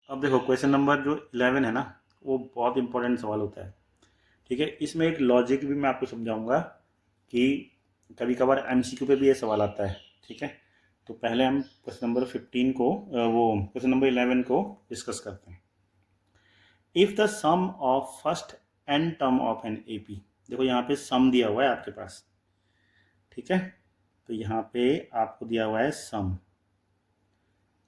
अब देखो question number जो 11 है ना, वो बहुत इंपॉर्टेंट सवाल होता है। ठीक है, इसमें एक लॉजिक भी मैं आपको समझाऊंगा कि कभी कभार एमसीक्यू पे भी ये सवाल आता है। ठीक है, तो पहले हम क्वेश्चन नंबर 15 को वो क्वेश्चन नंबर 11 को डिस्कस करते हैं। If the sum of first n term of an AP, देखो यहाँ पे सम दिया हुआ है आपके पास। ठीक है, तो यहाँ पे आपको दिया हुआ है सम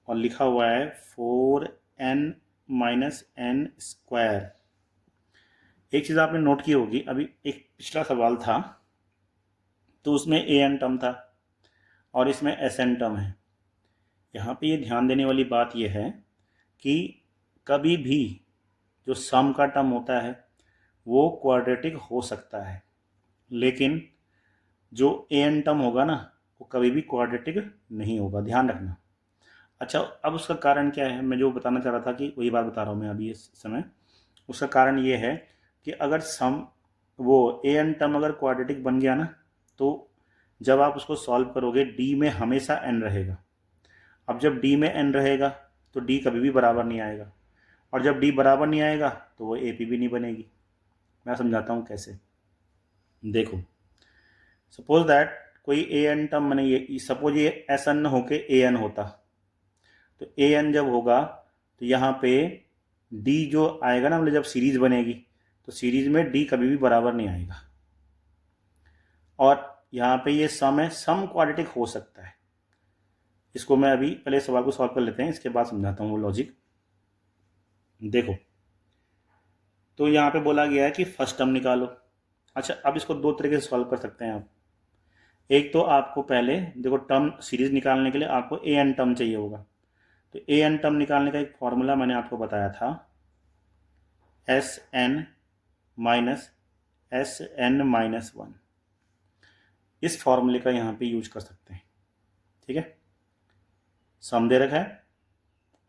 और लिखा हुआ है 4n माइनस एन स्क्वायर। एक चीज़ आपने नोट की होगी, अभी एक पिछला सवाल था तो उसमें ए एन टर्म था और इसमें एस एन टर्म है। यहाँ पे ये ध्यान देने वाली बात यह है कि कभी भी जो सम का टर्म होता है वो क्वाड्रेटिक हो सकता है, लेकिन जो ए एन टर्म होगा ना वो कभी भी क्वाड्रेटिक नहीं होगा, ध्यान रखना। अच्छा, अब उसका कारण क्या है, मैं जो बताना चाह रहा था कि वही बात बता रहा हूँ मैं अभी इस समय। उसका कारण ये है कि अगर सम वो ए एन टर्म अगर क्वाड्रेटिक बन गया ना, तो जब आप उसको सॉल्व करोगे डी में हमेशा एन रहेगा। अब जब डी में एन रहेगा तो डी कभी भी बराबर नहीं आएगा, और जब डी बराबर नहीं आएगा तो वो ए पी भी नहीं बनेगी। मैं समझाता हूँ कैसे। देखो, सपोज दैट कोई ए एन टर्म, मैंने ये सपोज ये एस एन होके ए एन होता, तो ए एन जब होगा तो यहाँ पे डी जो आएगा ना, मतलब जब सीरीज बनेगी तो सीरीज में डी कभी भी बराबर नहीं आएगा। और यहाँ पे ये सम है, सम क्वाड्रेटिक हो सकता है। इसको मैं अभी पहले सवाल को सॉल्व कर लेते हैं, इसके बाद समझाता हूँ वो लॉजिक। देखो, तो यहाँ पे बोला गया है कि फर्स्ट टर्म निकालो। अच्छा, अब इसको दो तरीके से सॉल्व कर सकते हैं आप। एक तो आपको पहले देखो, टर्म सीरीज निकालने के लिए आपको ए एन टर्म चाहिए होगा, तो ए एन टर्म निकालने का एक फॉर्मूला मैंने आपको बताया था, S n minus S n minus one. इस फॉर्मूले का यहाँ पे यूज कर सकते हैं। ठीक है, सम दे रखा है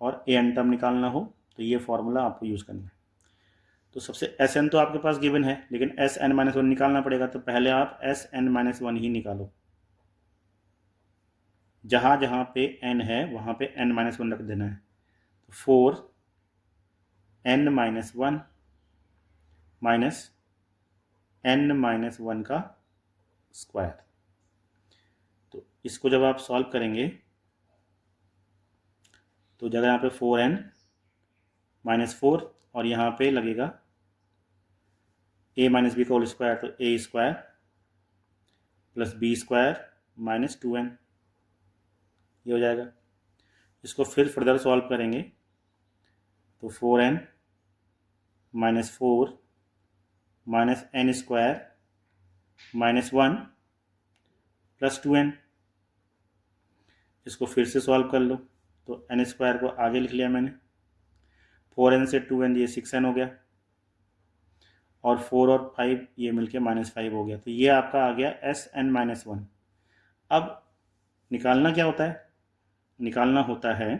और ए एन टर्म निकालना हो तो ये फॉर्मूला आपको यूज करना है। तो सबसे एस एन तो आपके पास गिवन है, लेकिन एस एन माइनस वन निकालना पड़ेगा, तो पहले आप एस एन माइनस वन ही निकालो। जहाँ जहाँ पे एन है वहाँ पे एन माइनस वन रख देना है। तो 4n minus one minus n minus one का स्क्वायर। तो इसको जब आप सॉल्व करेंगे तो जगह यहाँ पे 4n माइनस फोर और यहाँ पे लगेगा a माइनस बी का होल स्क्वायर, तो a square plus b square minus 2n, ये हो जाएगा। इसको फिर फर्दर सॉल्व करेंगे तो 4n minus four minus n square minus one plus 2n। इसको फिर से सॉल्व कर लो, तो एन स्क्वायर को आगे लिख लिया मैंने, 4n से 2n ये 6n हो गया, और 4 और 5 ये मिलके -5 हो गया। तो ये आपका आ गया एस एन माइनस वन। अब निकालना क्या होता है, निकालना होता है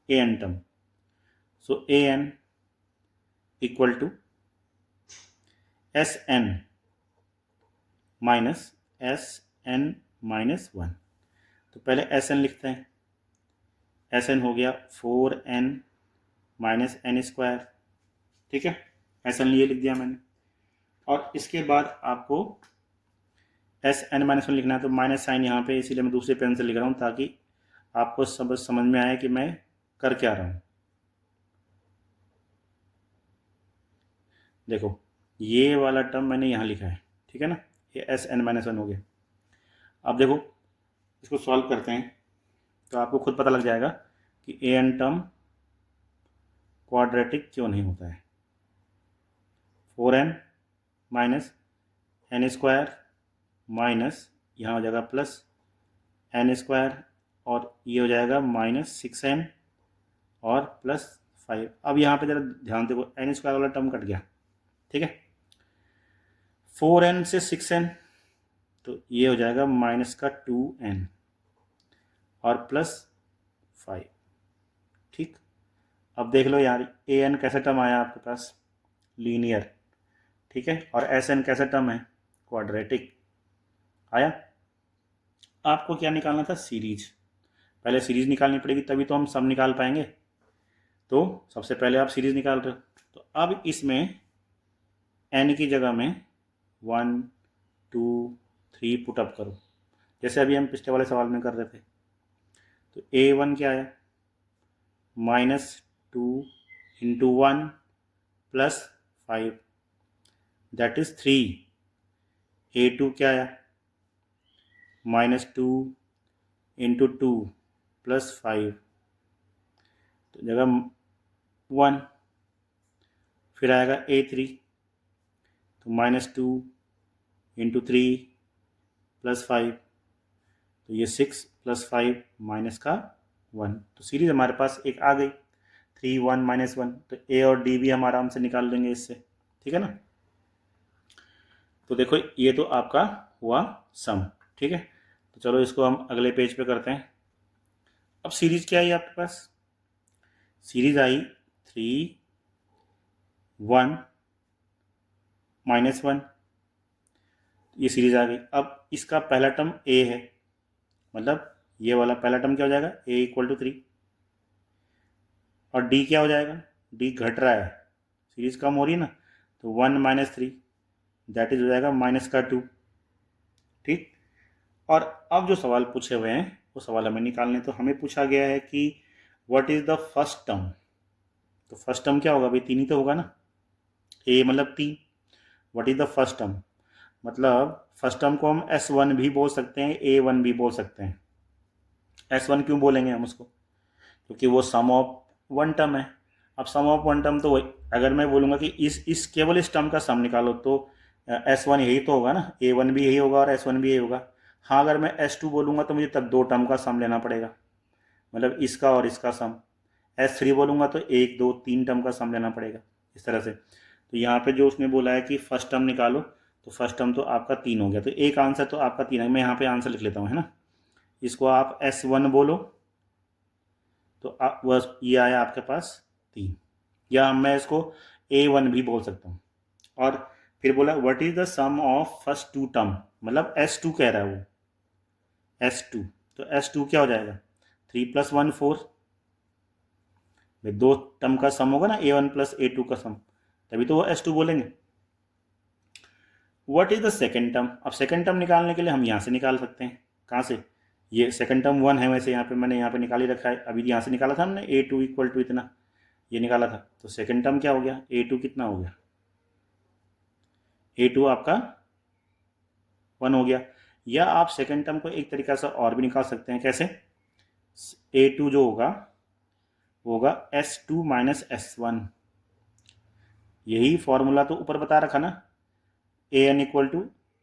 a n term. So a n equal to s n minus S n minus one. तो पहले एस एन लिखते हैं, एस एन हो गया 4n माइनस एन स्क्वायर। ठीक है, एस एन ये लिख दिया मैंने, और इसके बाद आपको एस एन माइनस वन लिखना है, तो माइनस साइन यहाँ पे, इसीलिए मैं दूसरे पेन से लिख रहा हूँ ताकि आपको समझ में आए कि मैं कर क्या रहा हूँ। देखो, ये वाला टर्म मैंने यहाँ लिखा है, ठीक है ना, ये एस एन माइनस वन हो गया। अब देखो, इसको सॉल्व करते हैं तो आपको खुद पता लग जाएगा कि ए एन टर्म क्वाड्रेटिक क्यों नहीं होता है। 4n minus n square minus यहाँ हो जाएगा प्लस एन स्क्वायर, और ये हो जाएगा माइनस 6n और प्लस 5। अब यहाँ पे जरा ध्यान देखो, एन स्क्वायर वाला टर्म कट गया। ठीक है, 4n से 6n, तो ये हो जाएगा माइनस का 2n और प्लस 5। ठीक, अब देख लो यार, ए एन कैसा टर्म आया आपके पास, लीनियर। ठीक है, और एस एन कैसा टर्म है, क्वाड्रेटिक आया। आपको क्या निकालना था, सीरीज। पहले सीरीज निकालनी पड़ेगी तभी तो हम सम निकाल पाएंगे। तो सबसे पहले आप सीरीज निकाल रहे हो, तो अब इसमें n की जगह में 1 2 3 पुटअप करो, जैसे अभी हम पिछले वाले सवाल में कर रहे थे। तो a1 क्या है, -2 × 1 + 5 दैट इज 3। a2 क्या है, -2 × 2 + 5, तो जगह 1। फिर आएगा a3, तो -2 × 3 + 5, तो ये 6 + 5 -1। तो सीरीज हमारे पास एक आ गई 3 1 -1। तो ए और डी भी हम आराम से निकाल लेंगे इससे, ठीक है ना। तो देखो ये तो आपका हुआ सम, ठीक है। तो चलो इसको हम अगले पेज पे करते हैं। अब सीरीज क्या आई आपके पास, सीरीज आई 3 1 -1, ये सीरीज आ गई। अब इसका पहला टर्म a है, मतलब ये वाला पहला टर्म क्या हो जाएगा, a = 3। और d क्या हो जाएगा, d घट रहा है, सीरीज कम हो रही है ना, तो 1 - 3 दैट इज हो जाएगा -2, ठीक। और अब जो सवाल पूछे हुए हैं वो सवाल हमें निकालने, तो हमें पूछा गया है कि what is the first term. तो फर्स्ट टर्म क्या होगा भाई, 3 ही तो होगा ना, a मतलब 3। What is the first term, मतलब फर्स्ट टर्म को हम S1 भी बोल सकते हैं, A1 भी बोल सकते हैं। S1 क्यों बोलेंगे हम उसको, क्योंकि वो सम ऑफ वन टर्म है। अब सम ऑफ वन टर्म तो वही, अगर मैं बोलूँगा कि इस केवल इस टर्म का सम निकालो, तो S1 यही तो होगा ना, A1 भी यही होगा और S1 भी यही होगा। हाँ, अगर मैं S2 बोलूँगा तो मुझे तब 2 टर्म का सम लेना पड़ेगा, मतलब इसका और इसका सम। S3 बोलूँगा तो 1 2 3 टर्म का सम लेना पड़ेगा, इस तरह से। तो यहाँ पे जो उसने बोला है कि फर्स्ट टर्म निकालो, तो फर्स्ट टर्म तो आपका 3 हो गया, तो एक आंसर तो आपका 3 है। मैं यहाँ पे आंसर लिख लेता हूँ, है ना। इसको आप S1 बोलो, तो बस ये आया आपके पास 3, या मैं इसको A1 भी बोल सकता हूँ। और फिर बोला what is the sum of first 2 term, मतलब S2 कह रहा है वो, S2। तो S2 क्या हो जाएगा, 3 + 1 4, भाई 2 टर्म का सम होगा ना, A1 + A2 का सम, तभी तो वो S2 बोलेंगे। What is the second term, अब सेकेंड टर्म निकालने के लिए हम यहाँ से निकाल सकते हैं, कहाँ से, ये सेकेंड टर्म 1 है, वैसे यहाँ पे मैंने यहाँ पे निकाल ही रखा है, अभी यहाँ से निकाला था हमने A2 = इतना, ये निकाला था। तो सेकेंड टर्म क्या हो गया, A2 कितना हो गया, A2 आपका 1 हो गया। या आप सेकेंड टर्म को एक तरीका से और भी निकाल सकते हैं, कैसे, A2 जो होगा वो होगा S2 - S1, यही फॉर्मूला तो ऊपर बता रखा ना, AN =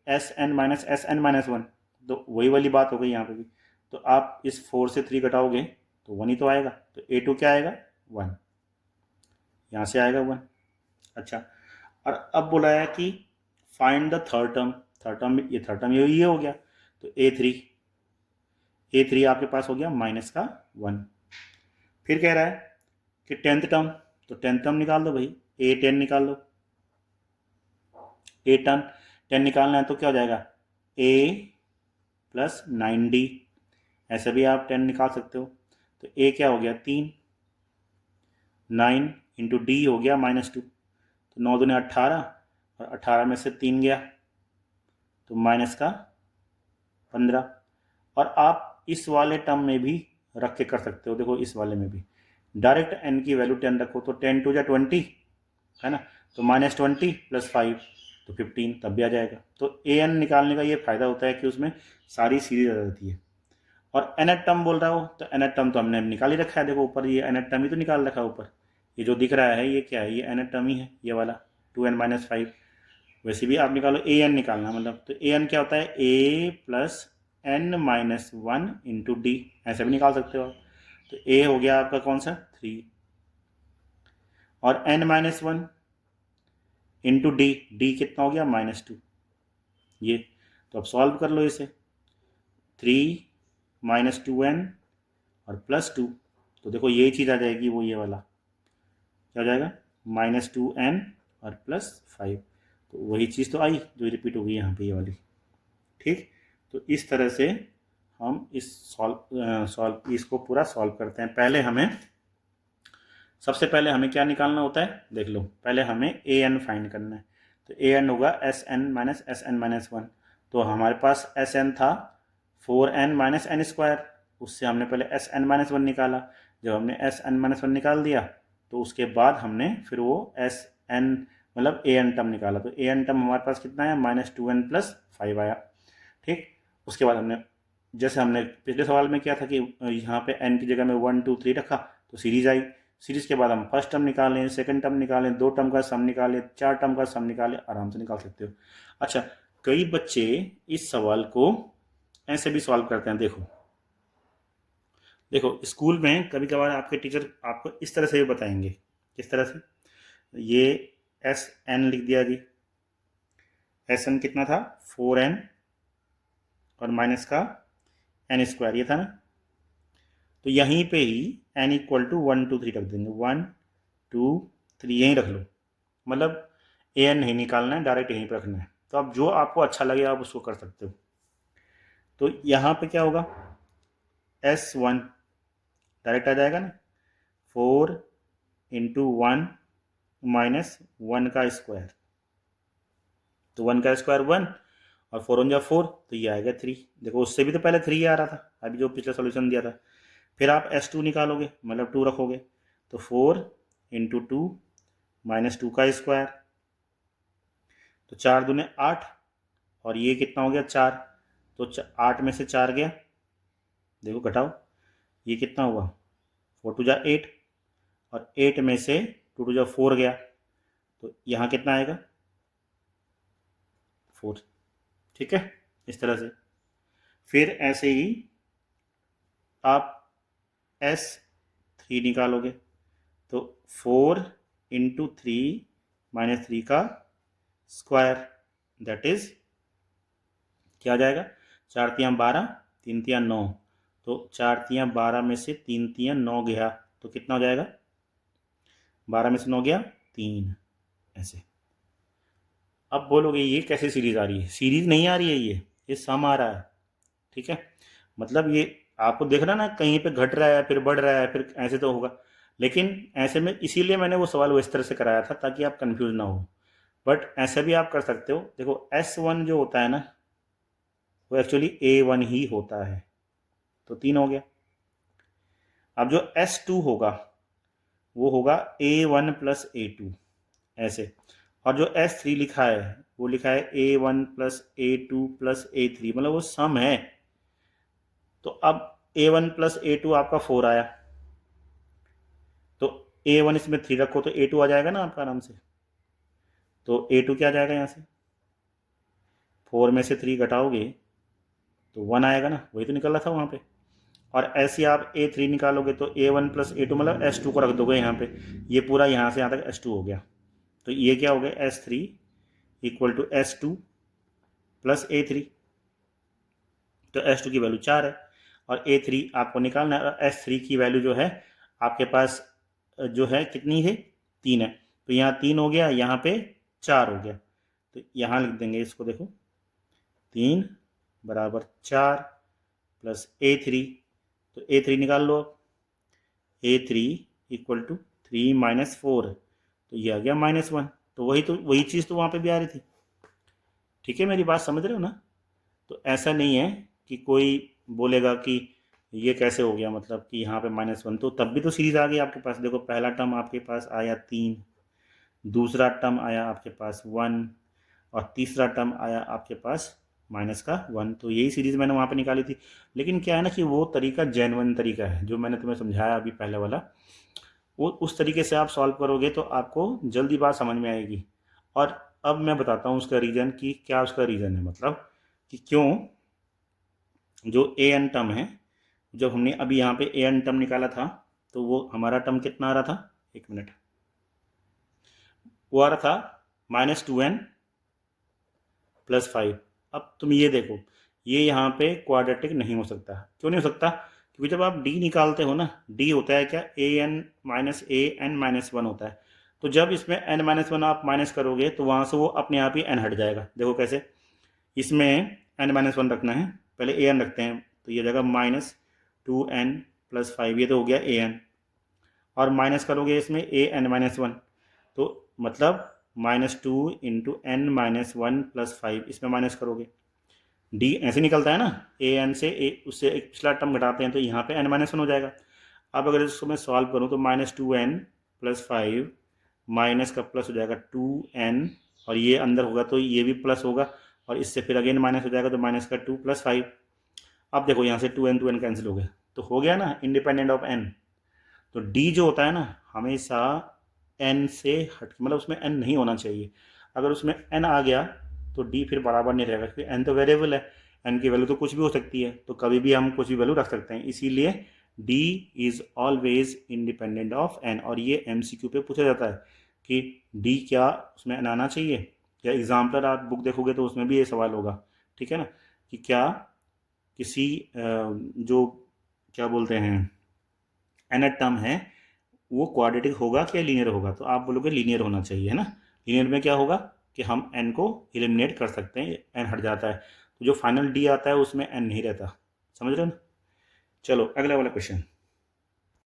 SN - SN - 1, तो वही वाली बात हो गई यहाँ पे भी। तो आप इस 4 से 3 घटाओगे तो 1 ही तो आएगा, तो A2 क्या आएगा, 1, यहाँ से आएगा 1। अच्छा, और अब बोला है कि find the third term, third term ये हो गया, तो A3 आपके पास हो गया -1। फिर कह रहा है कि 10th टर्म, तो 10th टर्म निकाल दो भाई, A10 निकाल लो। A10 निकालना है तो क्या हो जाएगा, A + 9D, ऐसे भी आप 10 निकाल सकते हो। तो A क्या हो गया, 3, 9 × D हो गया -2, तो 9 दूनी 18, और 18 में से 3 गया तो -15। और आप इस वाले टर्म में भी रख के कर सकते हो, देखो इस वाले में भी डायरेक्ट n की वैल्यू 10 रखो, तो 10 2 = 20 है ना, तो -20 + 5 तो 15, तब भी आ जाएगा। तो AN निकालने का ये फ़ायदा होता है कि उसमें सारी सीरीज आ जाती है। और nth टर्म बोल रहा हो, तो nth टर्म तो हमने निकाल ही रखा है, देखो ऊपर ये nth टर्म ही तो निकाल रखा है ऊपर, ये जो दिख रहा है ये क्या है, ये nth टर्म ही है, ये वाला 2n - 5। वैसे भी आप निकालो, AN निकालना मतलब, तो AN क्या होता है, A + n - 1 × D, ऐसे भी निकाल सकते हो आप। तो A हो गया आपका कौन सा, 3, और n - 1 × D कितना हो गया, -2, ये। तो अब सॉल्व कर लो इसे, 3 - 2n और +2, तो देखो यही चीज़ आ जाएगी, वो ये वाला क्या हो जाएगा, -2n और +5, तो वही चीज़ तो आई जो रिपीट हो गई यहाँ पे, ये वाली, ठीक। तो इस तरह से हम इसको पूरा सॉल्व करते हैं। पहले हमें सबसे पहले हमें क्या निकालना होता है, देख लो, पहले हमें ए एन फाइंड करना है। तो ए एन होगा एस एन माइनस वन। तो हमारे पास एस एन था 4n माइनस एन स्क्वायर, उससे हमने पहले एस एन माइनस वन निकाला। जब हमने एस एन माइनस वन निकाल दिया तो उसके बाद हमने फिर वो एस एन मतलब ए एन टर्म निकाला। तो ए एन टर्म हमारे पास कितना आया, -2n+5 आया। ठीक, उसके बाद हमने जैसे हमने पिछले सवाल में किया था कि यहाँ पे n की जगह में 1 2 3 रखा तो सीरीज आई। सीरीज के बाद हम फर्स्ट टर्म निकालें, सेकंड टर्म निकालें, 2 टर्म का सम निकालें, 4 टर्म का सम निकालें, आराम से निकाल सकते हो। अच्छा, कई बच्चे इस सवाल को ऐसे भी सॉल्व करते हैं। देखो देखो स्कूल में कभी कभार आपके टीचर आपको इस तरह से भी बताएंगे। किस तरह से, ये एस एन लिख दिया जी, एस एन कितना था 4n और माइनस का एन स्क्वायर, ये था ना। तो यहीं पे ही n इक्वल टू 1 2 3 रख देंगे, 1 2 3 यहीं रख लो। मतलब ए एन नहीं निकालना है, डायरेक्ट यहीं पर रखना है। तो अब जो आपको अच्छा लगे आप उसको कर सकते हो। तो यहाँ पे क्या होगा, S1 डायरेक्ट आ जाएगा ना, 4 इंटू 1 माइनस 1 का स्क्वायर। तो 1 का स्क्वायर 1 और 4 1 जा 4, तो ये आएगा 3। देखो उससे भी तो पहले 3 आ रहा था, अभी जो पिछला सोल्यूशन दिया था। फिर आप S2 निकालोगे, मतलब 2 रखोगे, तो 4 इंटू 2 माइनस 2 का स्क्वायर। तो 4 दूने 8 और ये कितना हो गया 4। तो 8 में से 4 गया, देखो घटाओ, ये कितना हुआ 4 2 जा 8 और 8 में से 2 2 जा 4 गया। तो यहाँ कितना आएगा 4। ठीक है, इस तरह से। फिर ऐसे ही आप S3 निकालोगे, तो 4 इंटू 3 माइनस 3 का स्क्वायर, दैट इज क्या आ जाएगा, 4 तियाँ 12 3 तियाँ 9। तो 4 तियाँ 12 में से 3 तियाँ 9 गया, तो कितना हो जाएगा, 12 में से 9 गया 3, ऐसे। अब बोलोगे ये कैसे सीरीज आ रही है, सीरीज नहीं आ रही है, ये सम आ रहा है। ठीक है, मतलब ये आपको देख रहा ना, कहीं पे घट रहा है फिर बढ़ रहा है, फिर ऐसे तो होगा। लेकिन ऐसे में इसीलिए मैंने वो सवाल वो इस तरह से कराया था ताकि आप कंफ्यूज ना हो। बट ऐसा भी आप कर सकते हो। देखो S1 जो होता है ना, वो एक्चुअली A1 ही होता है, तो 3 हो गया। अब जो S2 होगा वो होगा A1 प्लस A2, ऐसे। और जो S3 लिखा है वो लिखा है A1 plus A2 plus A3, मतलब वो सम है। तो अब A1 प्लस A2 आपका 4 आया, तो A1 इसमें 3 रखो तो A2 आ जाएगा ना आपका आराम से। तो A2 क्या आ जाएगा, यहाँ से 4 में से 3 घटाओगे तो 1 आएगा ना, वही तो निकल रहा था वहाँ पे। और ऐसे आप A3 निकालोगे तो A1 प्लस A2 मतलब S2 को रख दोगे यहाँ पे, ये पूरा यहाँ से यहाँ तक S2 हो गया। तो ये क्या हो गया, S3 equal to S2 plus A3। तो S2 की वैल्यू 4 है और A3 आपको निकालना है। और S3 की वैल्यू जो है आपके पास जो है कितनी है, 3 है। तो यहाँ 3 हो गया, यहाँ पे 4 हो गया। तो यहाँ लिख देंगे इसको, देखो 3 बराबर 4 प्लस A3। तो A3 निकाल लो, A3 इक्वल टू 3 माइनस 4, तो ये आ गया -1। तो वही चीज़ तो वहाँ पे भी आ रही थी। ठीक है, मेरी बात समझ रहे हो ना। तो ऐसा नहीं है कि कोई बोलेगा कि ये कैसे हो गया, मतलब कि यहाँ पे -1, तो तब भी तो सीरीज आ गई आपके पास। देखो पहला टर्म आपके पास आया 3, दूसरा टर्म आया आपके पास 1 और तीसरा टर्म आया आपके पास -1। तो यही सीरीज मैंने वहाँ पे निकाली थी। लेकिन क्या है ना कि वो तरीका जेन्युइन तरीका है जो मैंने तुम्हें समझाया अभी पहले वाला, वो उस तरीके से आप सॉल्व करोगे तो आपको जल्दी बात समझ में आएगी। और अब मैं बताता हूँ उसका रीज़न, कि क्या उसका रीज़न है, मतलब कि क्यों जो ए एन टर्म है, जब हमने अभी यहाँ पे ए एन टर्म निकाला था तो वो हमारा टर्म कितना आ रहा था, एक मिनट, वो आ रहा था -2n + 5। अब तुम ये देखो, ये यहाँ पे क्वाड्रेटिक नहीं हो सकता। क्यों नहीं हो सकता, क्योंकि जब आप डी निकालते हो ना, डी होता है क्या, an-1 होता है। तो जब इसमें n-1 आप माइनस करोगे तो वहाँ से वो अपने आप ही n हट जाएगा। देखो कैसे, इसमें n-1 रखना है, पहले an रखते हैं, तो ये जगह -2n + 5, ये तो हो गया an। और माइनस करोगे इसमें a(n-1), तो मतलब -2 इंटू n-1 + 5, इसमें माइनस करोगे, d ऐसे निकलता है ना, an से उससे एक पिछला टर्म घटाते हैं तो यहाँ पे n-1 हो जाएगा। अब अगर इसको मैं सॉल्व करूँ तो -2n + 5 माइनस का प्लस हो जाएगा 2n, और ये अंदर होगा तो ये भी प्लस होगा, और इससे फिर अगेन माइनस हो जाएगा तो माइनस का 2 + 5। अब देखो यहाँ से 2n कैंसिल हो गए, तो हो गया ना इंडिपेंडेंट ऑफ n। तो d जो होता है ना हमेशा n से हट, मतलब उसमें n नहीं होना चाहिए। अगर उसमें n आ गया तो d फिर बराबर नहीं रहेगा, क्योंकि n तो वेरिएबल है, n की वैल्यू तो कुछ भी हो सकती है, तो कभी भी हम कुछ भी वैल्यू रख सकते हैं, इसीलिए d is always independent of n। और ये MCQ पे पूछा जाता है कि d क्या उसमें n आना चाहिए, या एग्जाम्पलर आप बुक देखोगे तो उसमें भी ये सवाल होगा, ठीक है ना, कि क्या किसी जो क्या बोलते हैं nth टर्म है वो क्वाड्रेटिक होगा क्या लीनियर होगा, तो आप बोलोगे लीनियर होना चाहिए, है ना। लीनियर में क्या होगा कि हम n को एलिमिनेट कर सकते हैं, n हट जाता है, तो जो फाइनल d आता है उसमें n नहीं रहता, समझ रहे हो ना। चलो अगला वाला क्वेश्चन।